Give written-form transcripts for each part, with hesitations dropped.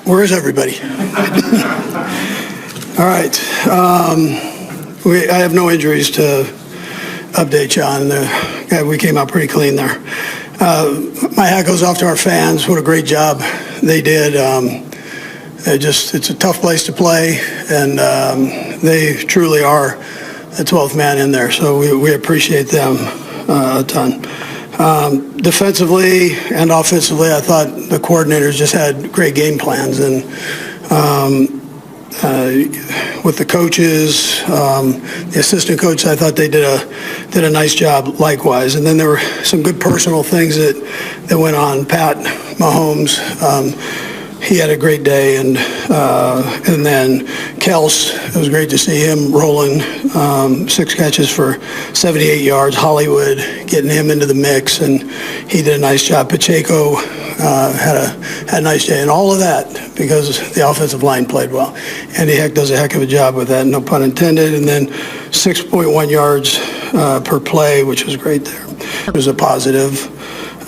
Where is everybody? All right. I have no injuries to update you on. We came out pretty clean there. My hat goes off to our fans. What a great job they did. It's a tough place to play, and they truly are the 12th man in there. So we appreciate them a ton. Defensively and offensively, I thought the coordinators just had great game plans, and with the coaches, the assistant coach, I thought they did a nice job likewise. And then there were some good personal things that went on. Pat Mahomes, he had a great day, and then Kelce, it was great to see him rolling 6 catches for 78 yards. Hollywood, getting him into the mix, and he did a nice job. Pacheco had a nice day, and all of that because the offensive line played well. Andy Heck does a heck of a job with that, no pun intended. And then 6.1 yards per play, which was great there. It was a positive.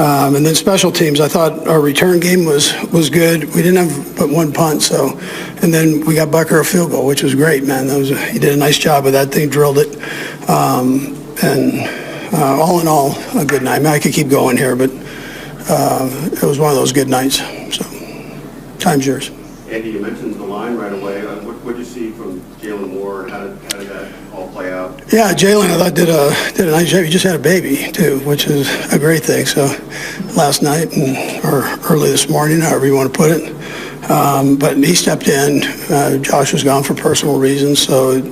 And then special teams, I thought our return game was good. We didn't have but one punt, and then we got Bucker a field goal, which was great, man. He did a nice job with that thing, drilled it. All in all, a good night. I mean, I could keep going here, but it was one of those good nights. So, time's yours. Andy, you mentioned the line right away. What did you see from Jalen Moore? How did that all play out? Yeah, Jalen, I thought did a nice job. He just had a baby too, which is a great thing. So last night or early this morning, however you want to put it, but he stepped in. Josh was gone for personal reasons, so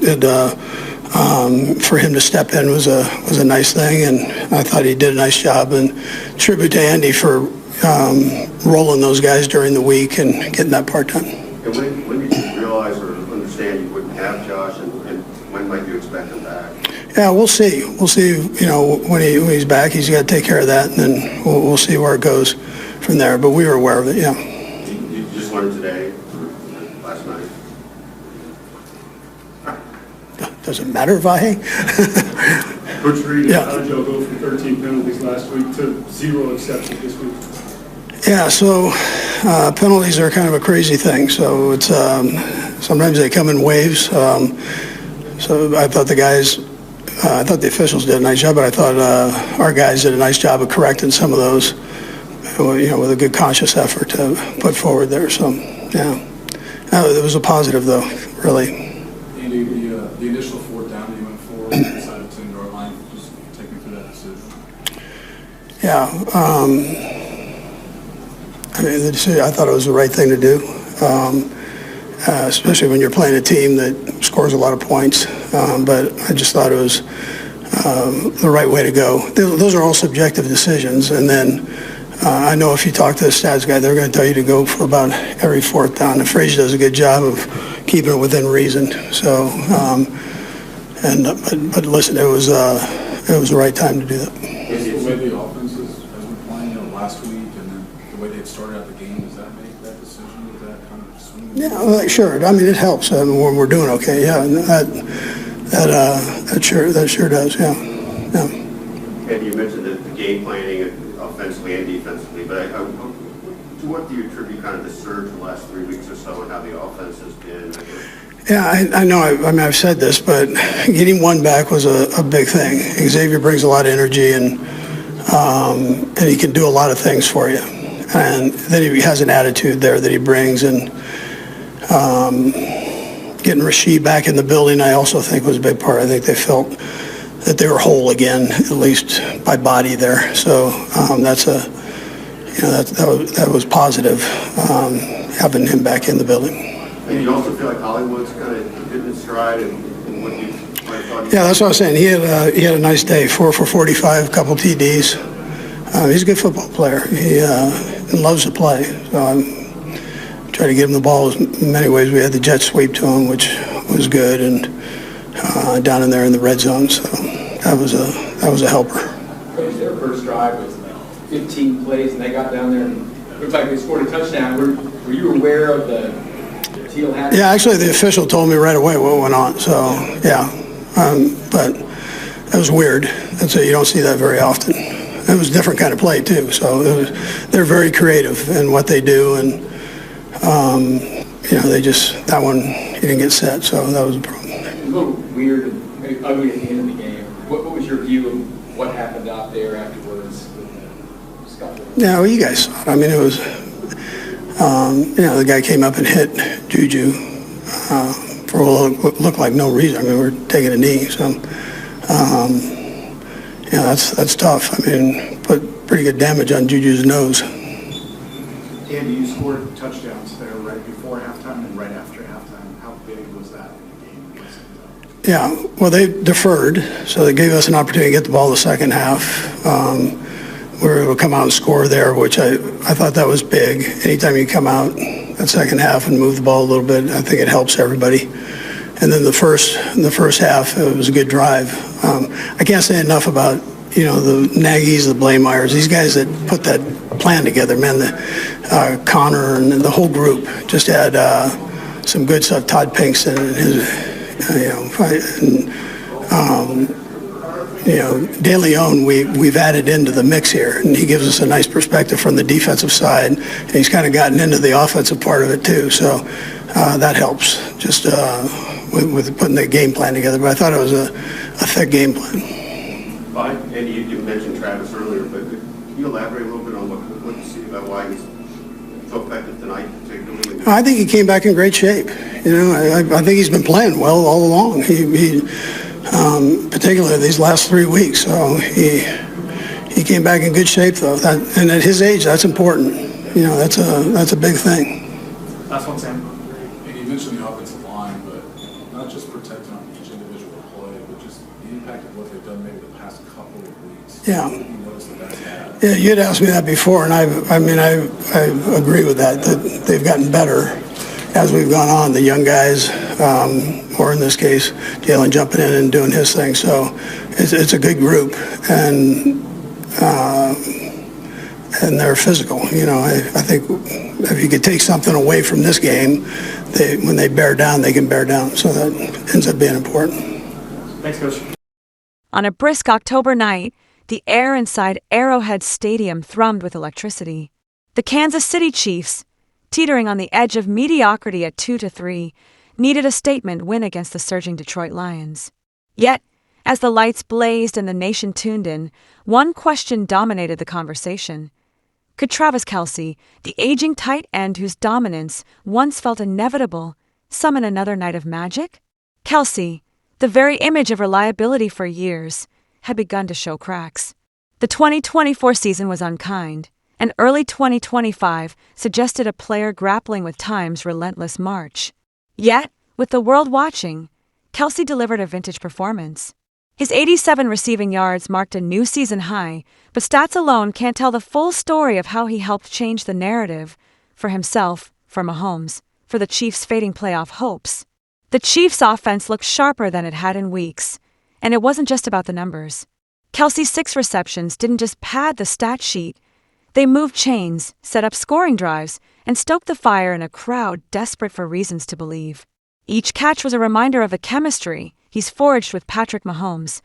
for him to step in was a nice thing, and I thought he did a nice job. And tribute to Andy for rolling those guys during the week and getting that part done. And when did you realize or understand you wouldn't have Josh, and when might you expect him back? Yeah, we'll see. We'll see. You know, when he's back, he's got to take care of that, and then we'll see where it goes from there. But we were aware of it. Yeah. You just learned today, or last night? Doesn't matter, Vahe. Coach Reid, Yeah. how did y'all go from 13 penalties last week to 0 exceptions this week? Yeah, so penalties are kind of a crazy thing. So it's sometimes they come in waves. So I thought the officials did a nice job, but I thought our guys did a nice job of correcting some of those, you know, with a good conscious effort to put forward there. So, yeah, it was a positive though, really. Andy, the initial 4th down that you went for inside of 10-yard line, just take me through that decision. Yeah, I mean, the decision, I thought it was the right thing to do, especially when you're playing a team that scores a lot of points. But I just thought it was the right way to go. Those are all subjective decisions. And then I know if you talk to the stats guy, they're going to tell you to go for about every 4th down. And Frazier does a good job of keeping it within reason. So, but listen, it was the right time to do that. The way the offense has been playing last week, and then the way they started out the game, does that make that decision? Does that kind of swing? Yeah, well, sure. I mean, it helps when we're doing okay. Yeah, that sure does. Yeah. And you mentioned the game planning offensively and defensively, but to what do you attribute kind of the surge in the last 3 weeks or so and how the offense has been? Yeah, I know. I mean, I've said this, but getting one back was a big thing. Xavier brings a lot of energy, and he can do a lot of things for you. And then he has an attitude there that he brings, and getting Rasheed back in the building, I also think was a big part. I think they felt that they were whole again, at least by body there. So that was positive, having him back in the building. And you also feel like Hollywood's kind of hitting his stride and what you might have thought? Yeah, that's what I was saying. He had a nice day, 4 for 45, couple TDs. He's a good football player. He loves to play. So I'm trying to give him the ball in many ways. We had the jet sweep to him, which was good, and down in there in the red zone. So that was a helper. Coach, their first drive was 15 plays, and they got down there and looked like they scored a touchdown. Were you aware of the teal hat? Yeah, actually, the official told me right away what went on. So yeah, but that was weird. And so you don't see that very often. It was a different kind of play too. So they're very creative in what they do, and That one, he didn't get set, so that was a problem. A little weird and maybe ugly at the end of the game. What was your view of what happened out there afterwards with the scuffle? Yeah, well, you guys saw it. I mean, it was, the guy came up and hit Juju for what looked like no reason. I mean, we're taking a knee, so, that's tough. I mean, put pretty good damage on Juju's nose. Andy, you scored touchdowns there right before halftime and right after halftime. How big was that in the game? Yeah, well, they deferred, so they gave us an opportunity to get the ball the second half. We were able to come out and score there, which I thought that was big. Anytime you come out that second half and move the ball a little bit, I think it helps everybody. And then the first half, it was a good drive. I can't say enough about, the Nagy's, the Blameyers, these guys that put that plan together, man, Connor and the whole group just had some good stuff. Todd Pinkston and his, De Leon, we've added into the mix here, and he gives us a nice perspective from the defensive side, and he's kind of gotten into the offensive part of it too, so that helps just with putting the game plan together. But I thought it was a thick game plan. And you mentioned Travis earlier, but can you elaborate a little bit on what you see about why he's so effective tonight, particularly? I think he came back in great shape. I think he's been playing well all along. He particularly these last 3 weeks. So he came back in good shape though. And at his age, that's important. That's a big thing. Last one, Sam. And you mentioned the offensive line, but not just protecting on each individual play, but just the impact of what they've done maybe the past couple of weeks. Yeah. You noticed that that's had. Yeah, you had asked me that before, and I agree with that they've gotten better as we've gone on. The young guys, or in this case, Jalen jumping in and doing his thing. So it's a good group, and they're physical. I think if you could take something away from this game, when they bear down, they can bear down. So that ends up being important. Thanks, Coach. On a brisk October night, the air inside Arrowhead Stadium thrummed with electricity. The Kansas City Chiefs, teetering on the edge of mediocrity at 2-3, needed a statement win against the surging Detroit Lions. Yet, as the lights blazed and the nation tuned in, one question dominated the conversation. Could Travis Kelce, the aging tight end whose dominance once felt inevitable, summon another night of magic? Kelce, the very image of reliability for years, had begun to show cracks. The 2024 season was unkind, and early 2025 suggested a player grappling with time's relentless march. Yet, with the world watching, Kelce delivered a vintage performance. His 87 receiving yards marked a new season high, but stats alone can't tell the full story of how he helped change the narrative for himself, for Mahomes, for the Chiefs' fading playoff hopes. The Chiefs' offense looked sharper than it had in weeks, and it wasn't just about the numbers. Kelce's 6 receptions didn't just pad the stat sheet. They moved chains, set up scoring drives, and stoked the fire in a crowd desperate for reasons to believe. Each catch was a reminder of the chemistry he's forged with Patrick Mahomes,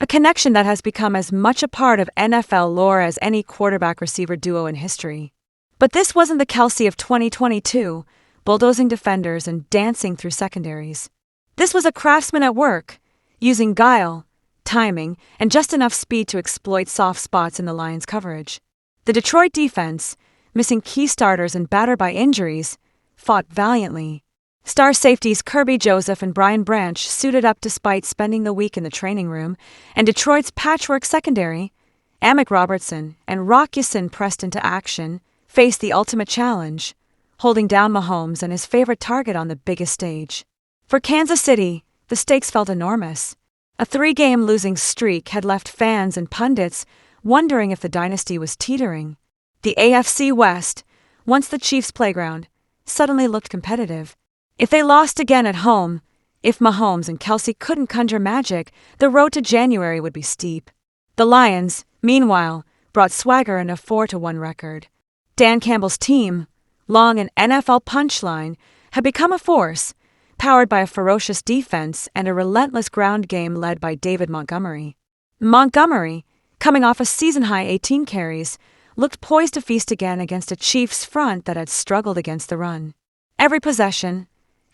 a connection that has become as much a part of NFL lore as any quarterback-receiver duo in history. But this wasn't the Kelce of 2022, bulldozing defenders and dancing through secondaries. This was a craftsman at work, using guile, timing, and just enough speed to exploit soft spots in the Lions' coverage. The Detroit defense, missing key starters and battered by injuries, fought valiantly. Star safeties Kirby Joseph and Brian Branch suited up despite spending the week in the training room, and Detroit's patchwork secondary, Amick Robertson and Rock Ya-Sin pressed into action, faced the ultimate challenge, holding down Mahomes and his favorite target on the biggest stage. For Kansas City, the stakes felt enormous. A 3-game losing streak had left fans and pundits wondering if the dynasty was teetering. The AFC West, once the Chiefs' playground, suddenly looked competitive. If they lost again at home, if Mahomes and Kelce couldn't conjure magic, the road to January would be steep. The Lions, meanwhile, brought swagger in a 4-1 record. Dan Campbell's team, long an NFL punchline, had become a force, powered by a ferocious defense and a relentless ground game led by David Montgomery. Montgomery, coming off a season-high 18 carries, looked poised to feast again against a Chiefs front that had struggled against the run. Every possession,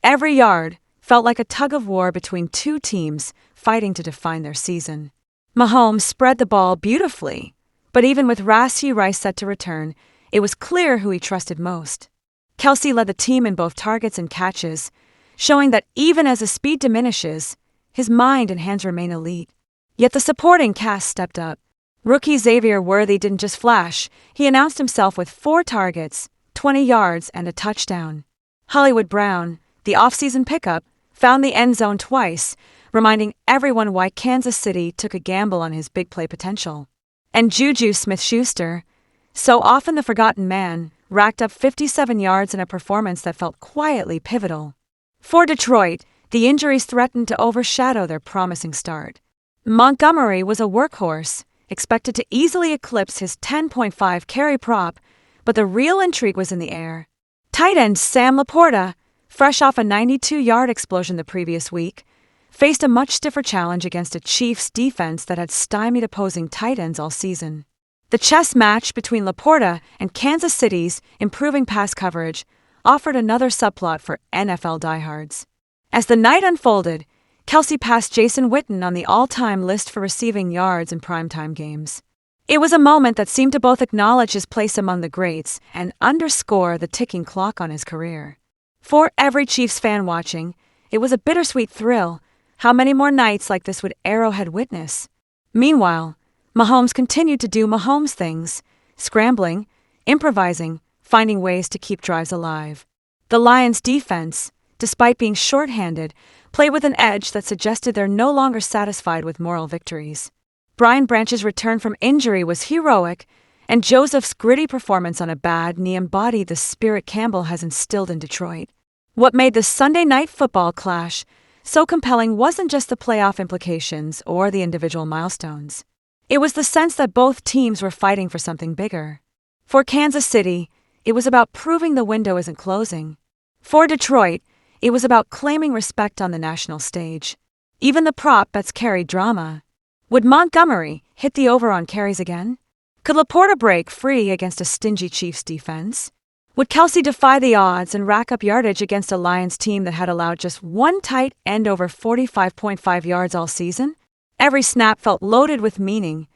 every yard, felt like a tug-of-war between two teams fighting to define their season. Mahomes spread the ball beautifully, but even with Rashee Rice set to return, it was clear who he trusted most. Kelce led the team in both targets and catches, showing that even as his speed diminishes, his mind and hands remain elite. Yet the supporting cast stepped up. Rookie Xavier Worthy didn't just flash, he announced himself with 4 targets, 20 yards, and a touchdown. Hollywood Brown, the offseason pickup, found the end zone twice, reminding everyone why Kansas City took a gamble on his big play potential. And Juju Smith-Schuster, so often the forgotten man, racked up 57 yards in a performance that felt quietly pivotal. For Detroit, the injuries threatened to overshadow their promising start. Montgomery was a workhorse, expected to easily eclipse his 10.5 carry prop, but the real intrigue was in the air. Tight end Sam Laporta, fresh off a 92-yard explosion the previous week, faced a much stiffer challenge against a Chiefs defense that had stymied opposing tight ends all season. The chess match between Laporta and Kansas City's improving pass coverage offered another subplot for NFL diehards. As the night unfolded, Kelce passed Jason Witten on the all-time list for receiving yards in primetime games. It was a moment that seemed to both acknowledge his place among the greats and underscore the ticking clock on his career. For every Chiefs fan watching, it was a bittersweet thrill. How many more nights like this would Arrowhead witness? Meanwhile, Mahomes continued to do Mahomes things, scrambling, improvising, finding ways to keep drives alive. The Lions' defense, despite being shorthanded, played with an edge that suggested they're no longer satisfied with moral victories. Brian Branch's return from injury was heroic, and Joseph's gritty performance on a bad knee embodied the spirit Campbell has instilled in Detroit. What made this Sunday night football clash so compelling wasn't just the playoff implications or the individual milestones. It was the sense that both teams were fighting for something bigger. For Kansas City, it was about proving the window isn't closing. For Detroit, it was about claiming respect on the national stage. Even the prop bets carried drama. Would Montgomery hit the over on carries again? Could Laporta break free against a stingy Chiefs defense? Would Kelce defy the odds and rack up yardage against a Lions team that had allowed just one tight end over 45.5 yards all season? Every snap felt loaded with meaning,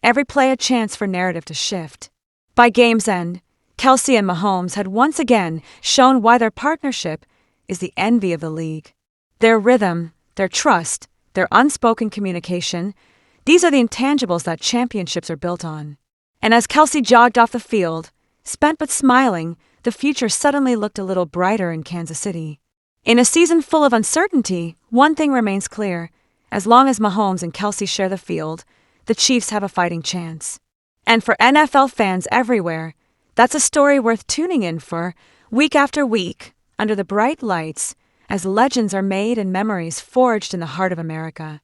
every play a chance for narrative to shift. By game's end, Kelce and Mahomes had once again shown why their partnership is the envy of the league. Their rhythm, their trust, their unspoken communication, these are the intangibles that championships are built on. And as Kelce jogged off the field, spent but smiling, the future suddenly looked a little brighter in Kansas City. In a season full of uncertainty, one thing remains clear. As long as Mahomes and Kelce share the field, the Chiefs have a fighting chance. And for NFL fans everywhere, that's a story worth tuning in for, week after week, under the bright lights, as legends are made and memories forged in the heart of America.